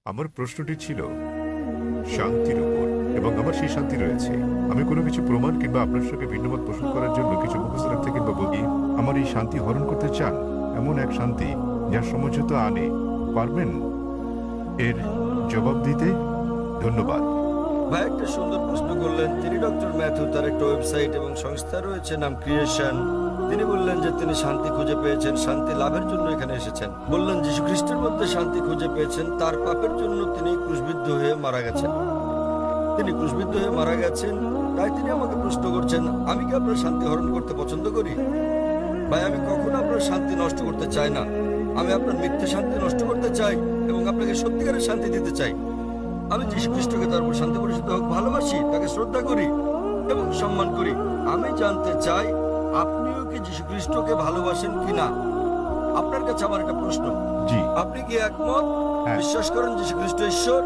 আমার প্রশ্নটি ছিল শান্তির উপর, এবং আমার সেই শান্তি রয়েছে। আমি কোনো কিছু প্রমাণ কিংবা আপনার সঙ্গে ভিন্নমত পোষণ করার জন্য কিছু মুখস্থ রাখতে কিংবা বলি আমার এই শান্তি হরণ করতে চান, এমন এক শান্তি যার সমঝোতা আনে, পারবেন এর জবাব দিতে? ধন্যবাদ। ভাই একটা সুন্দর প্রশ্ন করলেন। তিনি ডক্টর ম্যাথু, তার একটা ওয়েবসাইট এবং সংস্থা রয়েছে নাম ক্রিয়েশন। তিনি বললেন যে তিনি শান্তি খুঁজে পেয়েছেন, শান্তি লাভের জন্য এখানে এসেছেন। বললেন যীশু খ্রিস্টের মধ্যে শান্তি খুঁজে পেয়েছেন, তার পাপের জন্য তিনি ক্রুশবিদ্ধ হয়ে মারা গেছেন। তিনি ক্রুশবিদ্ধ হয়ে মারা গেছেন, তাই তিনি আমাকে প্রশ্ন করছেন আমি কি আপনার শান্তি হরণ করতে পছন্দ করি? ভাই আমি কখনো আপনার শান্তি নষ্ট করতে চাই না। আমি আপনার মিথ্যে শান্তি নষ্ট করতে চাই এবং আপনাকে সত্যিকারের শান্তি দিতে চাই। আমি যীশু খ্রিস্টকে তার উপর শান্তি পরিচিত হোক ভালোবাসি, তাকে শ্রদ্ধা করি এবং সম্মান করি। আমি জানতে চাই আপনিও কি যীশু খ্রিস্টকে ভালোবাসেন কিনা। আপনার কাছে আমার একটা প্রশ্ন, জি। আপনি কি একমত? হ্যাঁ। বিশ্বাস করেন যীশু খ্রিস্ট ঈশ্বর?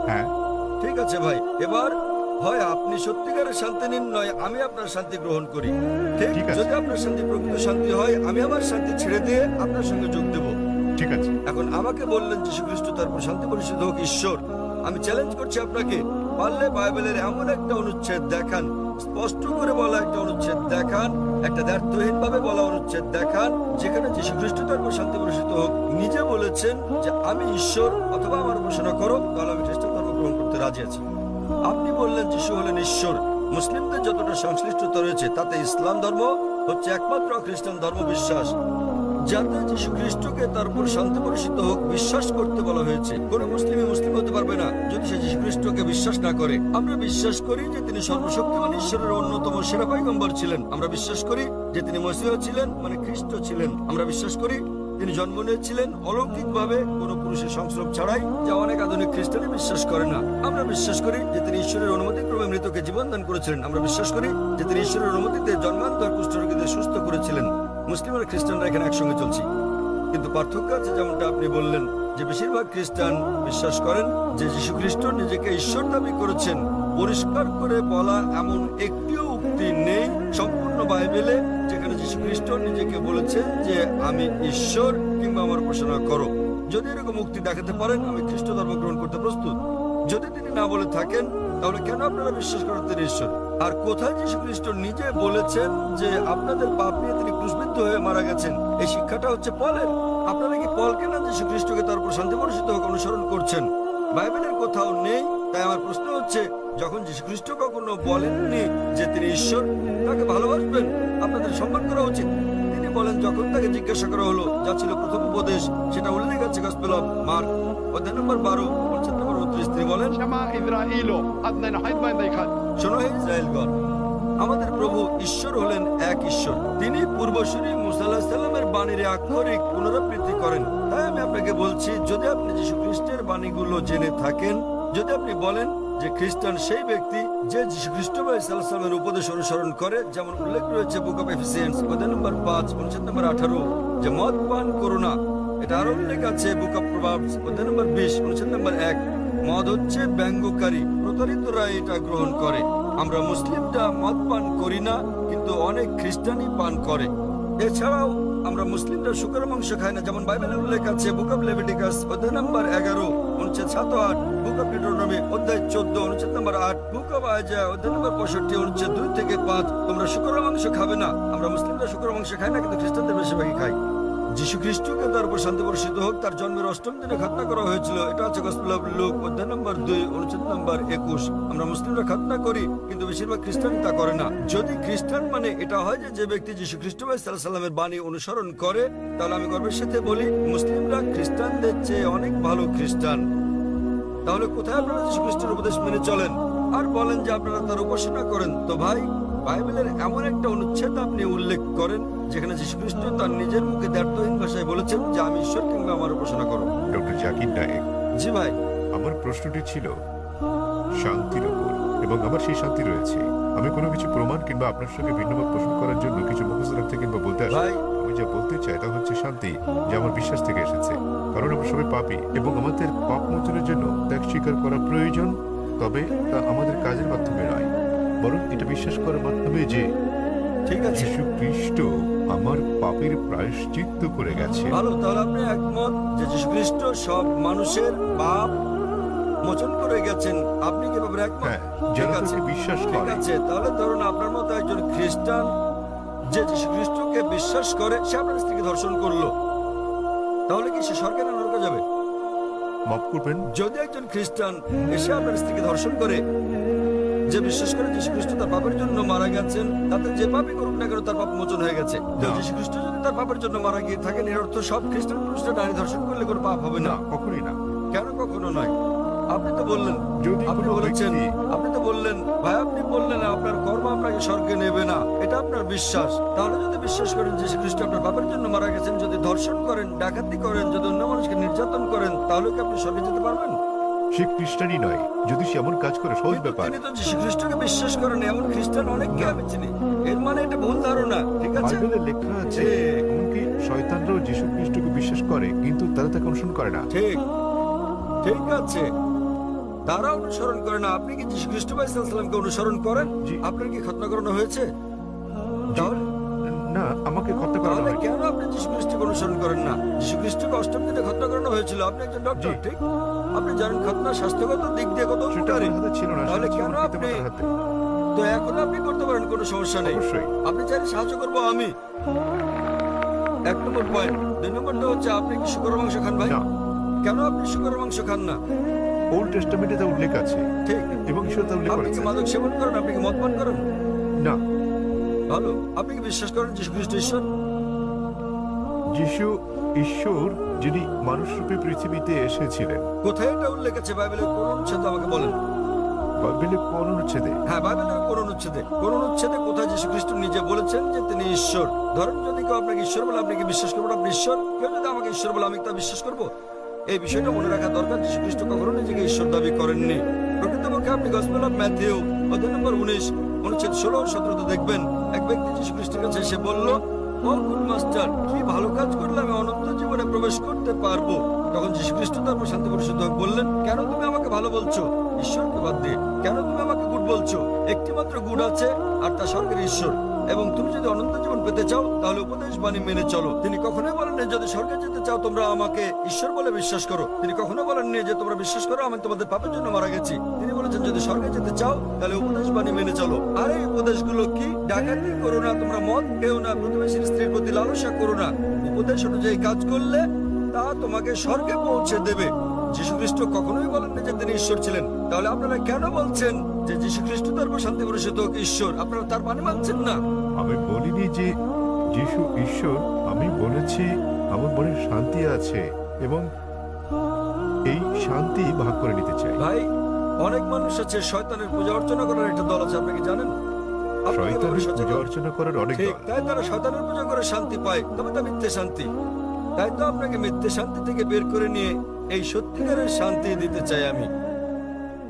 হ্যাঁ। ঠিক আছে ভাই, এবার হয় আপনি সত্যিকারের শান্তি নিন, নয় আমি আপনার শান্তি গ্রহণ করি। ঠিক ঠিক আছে। যদি আপনার শান্তি প্রকৃত শান্তি হয়, আমি আমার শান্তি ছেড়ে দিয়ে আপনার সঙ্গে যোগ দেব। ঠিক আছে। এখন আমাকে বললেন যীশু খ্রিস্ট তার উপর শান্তি পরিষদ হোক ঈশ্বর। আমি চ্যালেঞ্জ করছি আপনাকে, পারলে বাইবেলের এমন একটা অনুচ্ছেদ দেখান, স্পষ্ট করে বলা একটা অনুচ্ছেদ দেখান, একটা দ্ব্যর্থহীন ভাবে বলা অনুচ্ছেদ দেখান, যেখানে যীশু খ্রিস্ট তার উপর শান্তি পরিষদ হোক নিজে বলেছেন যে আমি ঈশ্বর অথবা আমার উপাসনা করো, তাহলে আমি খ্রিস্ট ধর্ম গ্রহণ করতে রাজি আছি। আপনি বললেন যিশু হলেন ঈশ্বর। মুসলিমদের যতটা সংশ্লিষ্টতা রয়েছে তাতে ইসলাম ধর্ম হচ্ছে একমাত্র খ্রিস্টান ধর্ম বিশ্বাস যাতে যীশু খ্রিস্টকে তার উপর শান্তি পরিষিত হোক বিশ্বাস করতে বলা হয়েছে। কোন মুসলিমই মুসলিম হতে পারবে না যদি সে যীশু খ্রিস্টকে বিশ্বাস না করে। আমরা বিশ্বাস করি যে তিনি সর্বশক্তিমান ঈশ্বরের অন্যতম সেরা পয়গম্বর ছিলেন। আমরা বিশ্বাস করি যে তিনি মসিহ ছিলেন, মানে খ্রিস্ট ছিলেন। আমরা বিশ্বাস করি তিনি জন্ম নিয়েছিলেন অলৌকিকভাবে, কোনো পুরুষের সংস্রব ছাড়াই, যা অনেক আধুনিক খ্রিস্টানই বিশ্বাস করে না। আমরা বিশ্বাস করি যে তিনি ঈশ্বরের অনুমতিক্রমে মৃতকে জীবন দান করেছিলেন। আমরা বিশ্বাস করি যে তিনি ঈশ্বরের অনুমতিতে জন্মান্তর কুষ্ঠরোগীদের সুস্থ করেছিলেন। মুসলিম আর খ্রিস্টানরা এখানে একসঙ্গে চলছি, কিন্তু পার্থক্য আছে। যেমনটা আপনি বললেন যে বেশিরভাগ খ্রিস্টান বিশ্বাস করেন যে যীশু খ্রিস্ট নিজেকে ঈশ্বর দাবি করেছেন। পরিষ্কার করে বলা এমন একটিও উক্তি নেই সম্পূর্ণ বাইবেলে যেখানে যীশু খ্রিস্ট নিজেকে বলেছেন যে আমি ঈশ্বর কিংবা আমার উপাসনা করো। যদি এরকম উক্তি দেখাতে পারেন, আমি খ্রিস্ট ধর্ম গ্রহণ করতে প্রস্তুত। যদি তিনি না বলে থাকেন, তাহলে কেন আপনারা বিশ্বাস করেন তিনি ঈশ্বর? আর কোথায় যীশু খ্রিস্ট নিজে বলেছেন যে আপনাদের পাপ নিয়ে তিনি ক্রুশবিদ্ধ হয়ে মারা গেছেন? এই শিক্ষাটা হচ্ছে পলের। আপনারা কি পলকে না যীশু খ্রিস্টকে তার উপর শান্তি পরিষিত হোক অনুসরণ করছেন? বাইবেলের কোথাও নেই। তাই আমার প্রশ্ন হচ্ছে, যখন যীশু খ্রিস্ট কখনো বলেননি যে তিনি ঈশ্বর, তাকে ভালোবাসবেন, আপনাদের সম্মান করা উচিত। তিনি বলেন যখন তাকে জিজ্ঞাসা করা হলো, যা ছিল প্রথম উপদেশ, সেটা উল্লেখ আছে গসপেল অফ মার্ক অধ্যায় নম্বর 12 অনুচ্ছেদ নম্বর 39। তিনি বলেন, שמע ইসরাঈলো আদনান হাইদমান দেখাত। শোনো হে ইসরায়েলগণ, আমাদের প্রভু ঈশ্বর হলেন এক ঈশ্বর। তিনি পূর্বসূরি মুসা আলাইহিস সালামের বাণীর আক্ষরিক পুনরাবৃত্তি করেন। তাই আমি আপনাকে বলছি, যদি আপনি যীশু খ্রিস্টের বাণীগুলো জেনে থাকেন, যদি আপনি বলেন যে খ্রিস্টান সেই ব্যক্তি যে যীশু খ্রিস্ট সাল্লাল্লাহু আলাইহি সাল্লামের উপদেশ অনুসরণ করে, যেমন উল্লেখ রয়েছে বুক অফ এফিসিয়েন্স অধ্যায় নম্বর 5 অনুচ্ছেদ নম্বর 18, যে মদ পান করো না। এটা আরো উল্লেখ আছে বুক অফ প্রভাবস অধ্যায় নম্বর 20 অনুচ্ছেদ নম্বর 1। মদ হচ্ছে ব্যঙ্গকারী, প্রতারিতরা এটা গ্রহণ করে। আমরা মুসলিমরা মদ পান করি না, কিন্তু অনেক খ্রিস্টানই পান করে। এছাড়াও আমরা মুসলিমরা শুকর মাংস খাই না, যেমন বাইবেলে উল্লেখ আছে বুক অফ লেভিটিকাস অধ্যায় নম্বর 11 অনুচ্ছেদ 7 ও 8, বুক অফ ডিউটেরোনমি অধ্যায় 14 অনুচ্ছেদ নম্বর 8, বুক অফ আইজায়া অধ্যায় নম্বর 65 অনুচ্ছেদ 2 থেকে 5। তোমরা শুকর মাংস খাবে না। আমরা মুসলিমরা শুকর মাংস খাই না, কিন্তু খ্রিস্টানদের বেশিরভাগই খাই। যীশু খ্রিস্টকে তার উপর শান্তি বর্ষিত হোক তার জন্মের 8ম দিনে খাতনা করা হয়েছিল। এটা আছে গসপেল অফ লুক অধ্যায় নম্বর 2 অনুচ্ছেদ নম্বর 21। আমরা মুসলিমরা খাতনা করি, কিন্তু বেশিরভাগ খ্রিস্টান তা করে না। যদি খ্রিস্টান মানে এটা হয় যে ব্যক্তি যীশু খ্রিস্ট সাল্লাল্লাহু আলাইহি সাল্লামের বাণী অনুসরণ করে, তাহলে আমি গর্বের সাথে বলি মুসলিমরা খ্রিস্টানদের চেয়ে অনেক ভালো খ্রিস্টান। তাহলে কোথায় আপনারা যীশু খ্রিস্টের উপদেশ মেনে চলেন আর বলেন যে আপনারা তার উপাসনা করেন? তো ভাই, বাইবেলের এমন একটা অনুচ্ছেদ আপনি উল্লেখ করেন যেখানে যীশু খ্রিস্ট তার নিজের মুখে দ্ব্যর্থহীন ভাষায় বলেছেন যে আমি ঈশ্বর কিংবা আমার উপাসনা করো। ডক্টর জাকির নায়েক, জি ভাই। আমার প্রশ্নটি ছিল শান্তির উপর, এবং আমার সেই শান্তি রয়েছে। আমি কোনো কিছু প্রমাণ কিংবা আপনার সঙ্গে ভিন্নমত পোষণ করার জন্য কিছু মুখস্থ রাখতে কিংবা বলতে আসি। ভাই, আমি যা বলতে চাই তা হচ্ছে শান্তি, যা আমার বিশ্বাস থেকে এসেছে। কারণ আমরা সবাই পাপী এবং আমাদের পাপ মোচনের জন্য ত্যাগ স্বীকার করা প্রয়োজন। তবে তা আমাদের কাজের মাধ্যমে নয়, বরং এটা বিশ্বাস করার মাধ্যমে যে ঠিক আছে, যীশু খ্রিস্ট আমার পাপের প্রায়শ্চিত্ত করে গেছে। ভালো। তাহলে আপনি একমত যে যীশু খ্রিস্ট সব মানুষের পাপ মোচন করে গেছেন, আপনি কি ব্যাপারে একমত? হ্যাঁ, ঠিক যেন আছে, তাকে বিশ্বাস ঠিক করে। আছে। তাহলে ধরুন আপনার মতো একজন খ্রিস্টান যে যীশু খ্রিস্টকে বিশ্বাস করে, সে আপনার স্ত্রীকে ধর্ষণ করলো, তাহলে কি সে স্বর্গে না নরকে যাবে? মাফ করবেন, যদি একজন খ্রিস্টান এসে আপনার স্ত্রীকে ধর্ষণ করে, যে বিশ্বাস করে যীশু খ্রিস্ট তার পাপের জন্য মারা গেছেন, তাতে যে পাপই করুক না কেন তার পাপ মোচন হয়ে গেছে। তো না। যীশু খ্রিস্ট যদি তার পাপের জন্য মারা গিয়ে থাকেন, এর অর্থ সব খ্রিস্টান পুরুষরা নারী ধর্ষণ করলে কোনো পাপ হবে না না? কখনোই না। কেন কখনো নয়? আপনি তো বললেন, যদি আপনি কোনো বলেছেন, ব্যক্তি- আপনি তো বললেন ভাই, আপনি বললেন আপনার কর্ম আপনাকে স্বর্গে নেবে না, এটা আপনার বিশ্বাস। তাহলে যদি বিশ্বাস করেন যীশু খ্রিস্ট আপনার পাপের জন্য মারা গেছেন, যদি ধর্ষণ করেন, ডাকাতি করেন, যদি অন্য মানুষকে নির্যাতন করেন, তাহলে কি আপনি স্বর্গে যেতে পারবেন? সে খ্রিস্টানই নয়, যদি সে এমন কাজ করে, সহজ কিন্তু ব্যাপার। তিনি তো যীশু খ্রিস্টকে বিশ্বাস করেন, এমন খ্রিস্টান অনেককে আমি চিনি। এর মানে এটা ভুল ধারণা, ঠিক আছে? বাইবেলে লেখা আছে ঠিক। এমনকি শয়তানরাও যীশু খ্রিস্টকে বিশ্বাস করে, কিন্তু তারা তাকে অনুসরণ করে না। ঠিক, ঠিক আছে। তারা অনুসরণ করে না। আপনি কি যীশু খ্রিস্ট সাল্লামকে অনুসরণ করেন? জি। আপনার কি খতনা করানো হয়েছে? তাহলে না, আমাকে হত্যা করা তাহলে হয়। কেন আপনি যীশু খ্রিস্টকে অনুসরণ করেন না? যীশু খ্রিস্টকে অষ্টম দিনে খতনা করানো হয়েছিল। আপনি একজন ডক্টর, জি। ঠিক? আপনি জানেন খতনা স্বাস্থ্যগত দিক দিয়ে কত সেটা উপকারী। আমার হাতে ছিল না, তাহলে সেটা ছিল কেন আমার আপনি, পিতামাতার হাতে। তো এখন আপনি করতে পারেন, কোনো সমস্যা নেই। অবশ্যই। আপনি চাইলে সাহায্য করবো আমি। 1 নম্বর পয়েন্ট। 2 নম্বরটা হচ্ছে, আপনি কি শুকরের মাংস খান ভাই? না। কেন আপনি শুকরের মাংস খান না? ওল্ড টেস্টামেন্টে তা উল্লেখ আছে ঠিক। এবং ঈশ্বর তা উল্লেখ আপনি কি করেছে। মাদক সেবন করেন? আপনি কি মদ পান করেন? না, ভালো। আপনি কি বিশ্বাস করেন যীশু খ্রিস্ট ঈশ্বর? যিশু ঈশ্বর, যিনি মানুষ রূপে পৃথিবীতে এসেছিলেন। কোথায় এটা উল্লেখ আছে বাইবেলের কোন অনুচ্ছেদে আমাকে বলেন? বাইবেলে কোন অনুচ্ছেদে? হ্যাঁ, বাইবেলের কোন অনুচ্ছেদে? কোন অনুচ্ছেদে কোথায় যীশু খ্রিস্ট নিজে বলেছেন যে তিনি ঈশ্বর? ধরুন যদি কেউ আপনাকে ঈশ্বর বলে, আপনি কি বিশ্বাস করবেন আপনি ঈশ্বর? কেউ যদি আমাকে ঈশ্বর বলে, আমি তা বিশ্বাস করব? এই বিষয়টা মনে রাখা দরকার। যীশু খ্রিস্ট কখনো নিজেকে ঈশ্বর দাবি করেননি। প্রকৃতপক্ষে আপনি গসপেল অফ ম্যাথিউ অধ্যায় নম্বর 19 অনুচ্ছেদ 16 ও 17 দেখবেন, এক ব্যক্তি যীশু খ্রিস্টের কাছে এসে বলল, ও গুড মাস্টার, কি ভালো কাজ করলে আমি অনন্ত জীবনে প্রবেশ করতে পারবো? তখন যীশু খ্রিস্ট তারপর শান্তি পরিশুদ্ধ হয়ে বললেন, কেন তুমি আমাকে ভালো বলছো ঈশ্বরকে বাদ দিয়ে? কেন তুমি আমাকে গুড বলছো? একটি মাত্র গুড আছে, আর তা স্বর্গের ঈশ্বর। এবং তুমি যদি অনন্ত জীবন পেতে চাও, তাহলে উপদেশ বাণী মেনে চলো। তিনি কখনোই বলেননি যদি স্বর্গে যেতে চাও তোমরা আমাকে ঈশ্বর বলে বিশ্বাস করো। তিনি কখনো বলেননি যে তোমরা বিশ্বাস করো আমি তোমাদের পাপের জন্য মারা গেছি। তিনি বলেছেন যদি স্বর্গে যেতে চাও তাহলে উপদেশ বাণী মেনে চলো। আর এই উপদেশগুলো কি? ডাকাতি করো না, তোমরা মদ খেও না, প্রতিবেশীর স্ত্রীর প্রতি লালসা করো না। উপদেশ অনুযায়ী কাজ করলে তা তোমাকে স্বর্গে পৌঁছে দেবে। যীশু খ্রিস্ট কখনোই বলেননি যে তিনি ঈশ্বর ছিলেন। তাহলে আপনারা কেন বলছেন যে যীশু খ্রিস্ট তারপর শান্তি পরিষদ হোক ঈশ্বর? আপনারা তার মানে মানছেন না। আমি বলিনি যে যিশু ঈশ্বর, আমি বলেছি আমার মনে শান্তি আছে এবং এই শান্তি ভাগ করে নিতে চাই। ভাই, অনেক মানুষ আছে শয়তানের পূজা অর্চনা করার একটা দল আছে, আপনি কি জানেন? আপনি কি ব্যাপারে শয়তানের সচেতন? পূজা অর্চনা করার অনেক ঠিক, দল। তাই তারা শয়তানের পূজা করে শান্তি পায়, তবে তা মিথ্যে শান্তি। তাই তো আপনাকে মিথ্যে শান্তি থেকে বের করে নিয়ে এই সত্যিকারের শান্তি দিতে চাই আমি।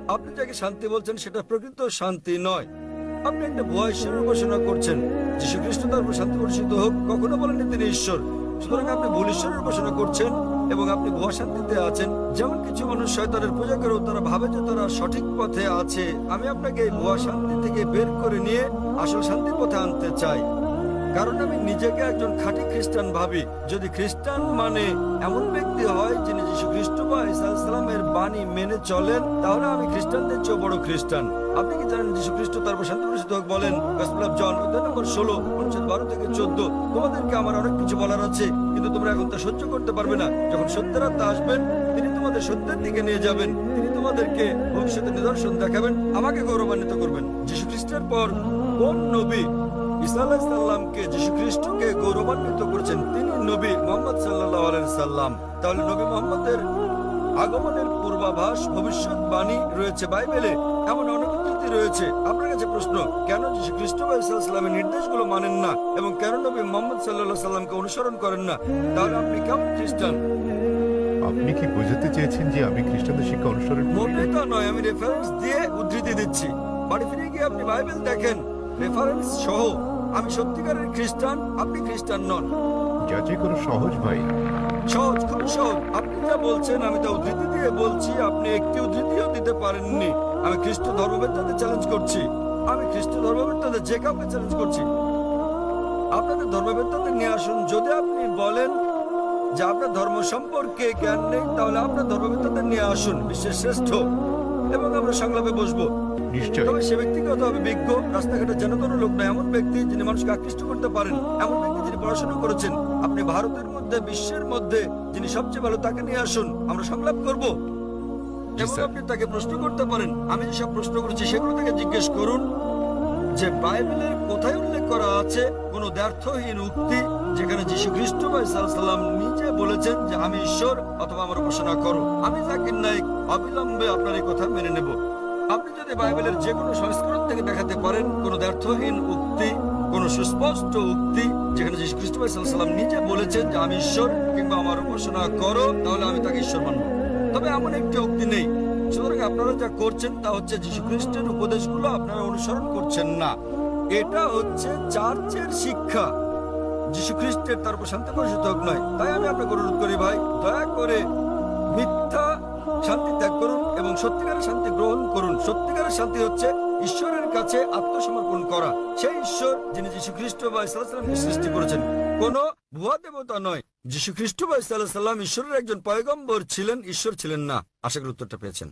আপনি যাকে শান্তি বলছেন সেটা প্রকৃত শান্তি নয়। আপনি একটা ভুয়া ঈশ্বরের উপাসনা করছেন। যীশু খ্রিস্ট তার উপর শান্তি বর্ষিত হোক কখনো বলেননি তিনি ঈশ্বর। সুতরাং আপনি ভুল ঈশ্বরের উপাসনা করছেন এবং আপনি ভুয়া শান্তিতে আছেন। যেমন কিছু মানুষ শয়তানের পূজা করেও তারা ভাবে যে তারা সঠিক পথে আছে। আমি আপনাকে এই ভুয়া শান্তি থেকে বের করে নিয়ে আসল শান্তির পথে আনতে চাই। কারণ আমি নিজেকে একজন খাঁটি খ্রিস্টান ভাবি। যদি খ্রিস্টান মানে এমন ব্যক্তি হয় যিনি যীশু খ্রিস্ট বা ঈসা আলাইহিসসালামের বাণী মেনে চলেন, তাহলে আমি খ্রিস্টানদের চেয়ে বড় খ্রিস্টান। আপনি কি জানেন যীশু খ্রিস্ট তারপর শান্তি পরিষদ হোক বলেন, গসপেল অফ জন অধ্যায় নম্বর 16 অনুচ্ছেদ 12 থেকে 14, তোমাদেরকে আমার অনেক কিছু বলার আছে, কিন্তু তোমরা এখন তা সহ্য করতে পারবে না। যখন সত্যের আত্মা আসবেন তিনি তোমাদের সত্যের দিকে নিয়ে যাবেন। তিনি তোমাদেরকে ভবিষ্যতের নিদর্শন দেখাবেন, আমাকে গৌরবান্বিত করবেন। যীশু খ্রিস্টের পর কোন নবী ঈসা আলাইহিস সালামকে যীশু খ্রিস্টকে গৌরবান্বিত করেছেন? তিনি নবী মুহাম্মদ সাল্লাল্লাহু আলাইহি সাল্লাম। তাহলে নবী মুহাম্মদের আগমনের পূর্বাভাস ভবিষ্যৎবাণী রয়েছে বাইবেলে, এমন অনেক উদ্ধৃতি রয়েছে। আপনার কাছে প্রশ্ন, কেন যীশু খ্রিস্ট বা ঈসা আলাইহিস সালামের নির্দেশগুলো মানেন না এবং কেন নবী মুহাম্মদ সাল্লাল্লাহু আলাইহি সাল্লামকে অনুসরণ করেন না? তাহলে আপনি কেমন খ্রিস্টান? আপনি কি বোঝাতে চেয়েছেন যে আমি খ্রিস্টানদের শিক্ষা অনুসরণ করি? মোটেই তা নয়, আমি রেফারেন্স দিয়ে উদ্ধৃতি দিচ্ছি। বাড়ি ফিরে গিয়ে আপনি বাইবেল দেখেন রেফারেন্স সহ। আমি সত্যিকারের খ্রিস্টান, আপনি খ্রিস্টান নন। যাচাই করা সহজ ভাই। সহজ, খুব সহজ। আপনি যা বলছেন আমি তা উদ্ধৃতি দিয়ে বলছি, আপনি একটি উদ্ধৃতিও দিতে পারেননি। আমি খ্রিস্ট ধর্মবেত্তাদের চ্যালেঞ্জ করছি। আমি খ্রিস্ট ধর্মবেত্তাদের যে কাউকে চ্যালেঞ্জ করছি। আপনাদের ধর্মবেত্তাদের নিয়ে আসুন। যদি আপনি বলেন যে আপনার ধর্ম সম্পর্কে জ্ঞান নেই, তাহলে আপনার ধর্মবেত্তাদের নিয়ে আসুন। বিশ্বের শ্রেষ্ঠ এবং আমরা সংলাপে বসবো। নিশ্চয়। তবে সে ব্যক্তিকে হতে হবে বিজ্ঞ, রাস্তাঘাটে যেন কোনো লোক নয়, এমন ব্যক্তি যিনি মানুষকে আকৃষ্ট করতে পারেন, এমন ব্যক্তি যিনি পড়াশোনা করেছেন। আপনি ভারতের মধ্যে, বিশ্বের মধ্যে যিনি সবচেয়ে ভালো, তাকে নিয়ে আসুন, আমরা সংলাপ করব। জি, এবং স্যার। আপনি তাকে প্রশ্ন করতে পারেন। আমি যেসব প্রশ্ন করেছি সেগুলো থেকে জিজ্ঞেস করুন যে বাইবেলের কোথায় উল্লেখ করা আছে কোন দ্ব্যর্থহীন উক্তি যেখানে যীশু খ্রিস্ট বা ঈসা আলাইহিস সালাম নিজে বলেছেন যে আমি ঈশ্বর অথবা আমার উপাসনা করো। আমি জাকির নায়েক অবিলম্বে আপনার এই কথা মেনে নেব। আপনি যদি বাইবেলের যে কোনো সংস্করণ থেকে দেখাতে পারেন কোন দ্ব্যর্থহীন উক্তি, কোন সুস্পষ্ট উক্তি যেখানে যীশু খ্রিস্ট বা ঈসা আলাইহিস সালাম নিজে বলেছেন যে আমি ঈশ্বর কিংবা আমার উপাসনা করো, তাহলে আমি তাকে ঈশ্বর মানব। তবে এমন একটি উক্তি নেই। সুতরাং আপনারা যা করছেন তা হচ্ছে যীশু খ্রিস্টের উপদেশগুলো আপনারা অনুসরণ করছেন না। এটা হচ্ছে চার্চের শিক্ষা, যীশু খ্রিস্টের তার উপর শান্তি বর্ষিত হোক নয়। তাই আমি আপনাকে অনুরোধ করি ভাই, দয়া করে মিথ্যা শান্তি ত্যাগ করুন এবং সত্যিকারের শান্তি গ্রহণ করুন। সত্যিকারের শান্তি হচ্ছে ঈশ্বরের কাছে আত্মসমর্পণ করা। সেই ঈশ্বর যিনি যীশু খ্রিস্ট বা ঈসা আলাইহিস সালামকে সৃষ্টি করেছেন, কোনো ভুয়া দেবতা নয়। যীশু খ্রিস্ট বা ঈসা আলাইহিস সালাম ঈশ্বরের একজন পয়গম্বর ছিলেন, ঈশ্বর ছিলেন না। আশা করি উত্তরটা পেয়েছেন।